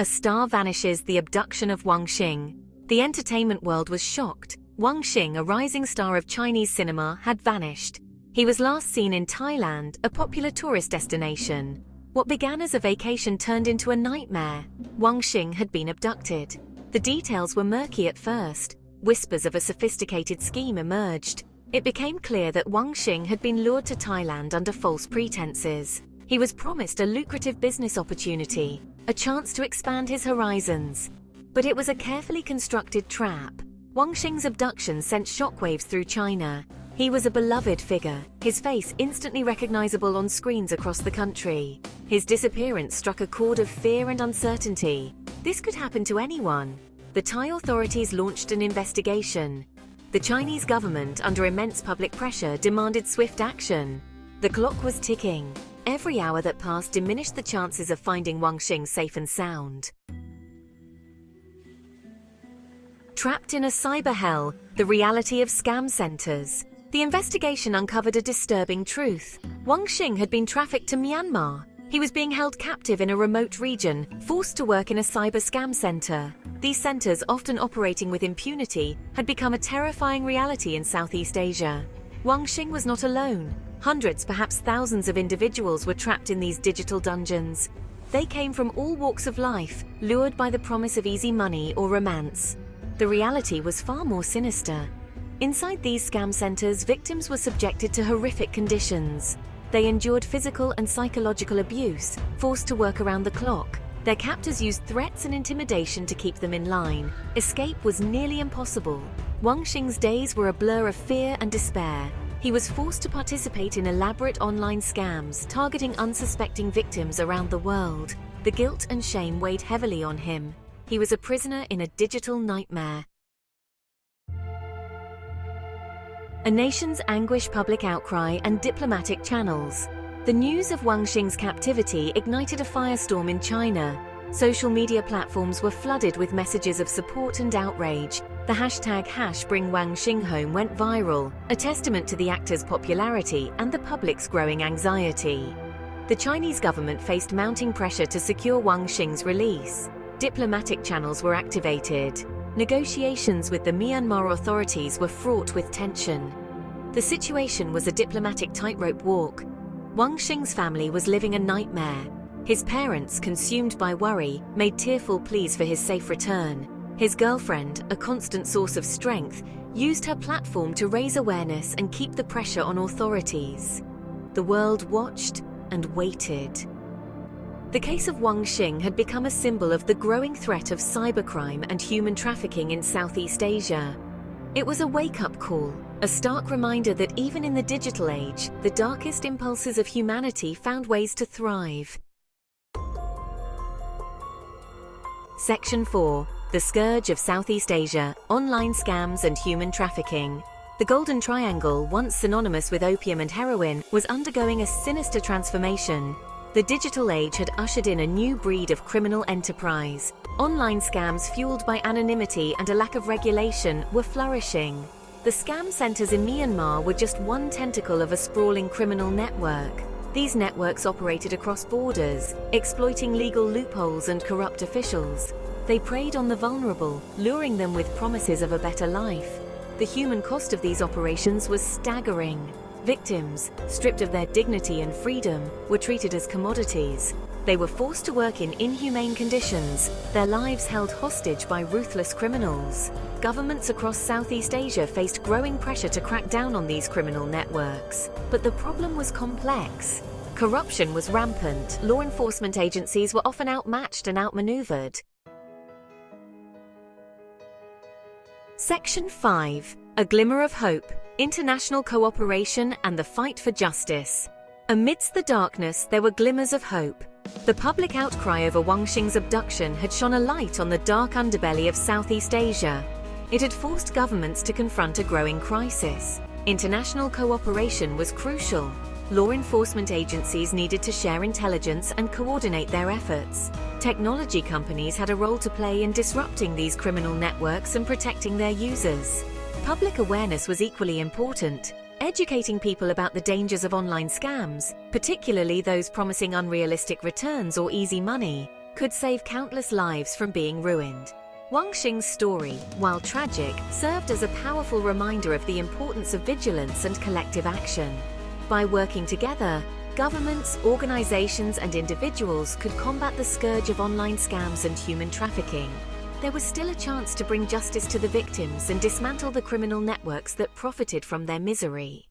A star vanishes, the abduction of Wang Xing. The entertainment world was shocked. Wang Xing, a rising star of Chinese cinema, had vanished. He was last seen in Thailand, a popular tourist destination. What began as a vacation turned into a nightmare. Wang Xing had been abducted. The details were murky at first. Whispers of a sophisticated scheme emerged. It became clear that Wang Xing had been lured to Thailand under false pretenses. He was promised a lucrative business opportunity, a chance to expand his horizons. But it was a carefully constructed trap. Wang Xing's abduction sent shockwaves through China. He was a beloved figure, his face instantly recognizable on screens across the country. His disappearance struck a chord of fear and uncertainty. This could happen to anyone. The Thai authorities launched an investigation. The Chinese government, under immense public pressure, demanded swift action. The clock was ticking. Every hour that passed diminished the chances of finding Wang Xing safe and sound. Trapped in a cyber hell, the reality of scam centers. The investigation uncovered a disturbing truth. Wang Xing had been trafficked to Myanmar. He was being held captive in a remote region, forced to work in a cyber scam center. These centers, often operating with impunity, had become a terrifying reality in Southeast Asia. Wang Xing was not alone. Hundreds, perhaps thousands of individuals were trapped in these digital dungeons. They came from all walks of life, lured by the promise of easy money or romance. The reality was far more sinister. Inside these scam centers, victims were subjected to horrific conditions. They endured physical and psychological abuse, forced to work around the clock. Their captors used threats and intimidation to keep them in line. Escape was nearly impossible. Wang Xing's days were a blur of fear and despair. He was forced to participate in elaborate online scams, targeting unsuspecting victims around the world. The guilt and shame weighed heavily on him. He was a prisoner in a digital nightmare. A nation's anguish, public outcry, and diplomatic channels. The news of Wang Xing's captivity ignited a firestorm in China. Social media platforms were flooded with messages of support and outrage. The hashtag #BringWangXing went viral, a testament to the actor's popularity and the public's growing anxiety. The Chinese government faced mounting pressure to secure Wang Xing's release. Diplomatic channels were activated. Negotiations with the Myanmar authorities were fraught with tension. The situation was a diplomatic tightrope walk. Wang Xing's family was living a nightmare. His parents, consumed by worry, made tearful pleas for his safe return. His girlfriend, a constant source of strength, used her platform to raise awareness and keep the pressure on authorities. The world watched and waited. The case of Wang Xing had become a symbol of the growing threat of cybercrime and human trafficking in Southeast Asia. It was a wake-up call, a stark reminder that even in the digital age, the darkest impulses of humanity found ways to thrive. Section 4. The Scourge of Southeast Asia, Online Scams and Human Trafficking. The Golden Triangle, once synonymous with opium and heroin, was undergoing a sinister transformation. The digital age had ushered in a new breed of criminal enterprise. Online scams fueled by anonymity and a lack of regulation were flourishing. The scam centers in Myanmar were just one tentacle of a sprawling criminal network. These networks operated across borders, exploiting legal loopholes and corrupt officials. They preyed on the vulnerable, luring them with promises of a better life. The human cost of these operations was staggering. Victims, stripped of their dignity and freedom, were treated as commodities. They were forced to work in inhumane conditions, their lives held hostage by ruthless criminals. Governments across Southeast Asia faced growing pressure to crack down on these criminal networks. But the problem was complex. Corruption was rampant, law enforcement agencies were often outmatched and outmaneuvered. Section 5. A Glimmer of Hope, International Cooperation and the Fight for Justice. Amidst the darkness, there were glimmers of hope. The public outcry over Wang Xing's abduction had shone a light on the dark underbelly of Southeast Asia. It had forced governments to confront a growing crisis. International cooperation was crucial. Law enforcement agencies needed to share intelligence and coordinate their efforts. Technology companies had a role to play in disrupting these criminal networks and protecting their users. Public awareness was equally important. Educating people about the dangers of online scams, particularly those promising unrealistic returns or easy money, could save countless lives from being ruined. Wang Xing's story, while tragic, served as a powerful reminder of the importance of vigilance and collective action. By working together, governments, organizations, and individuals could combat the scourge of online scams and human trafficking. There was still a chance to bring justice to the victims and dismantle the criminal networks that profited from their misery.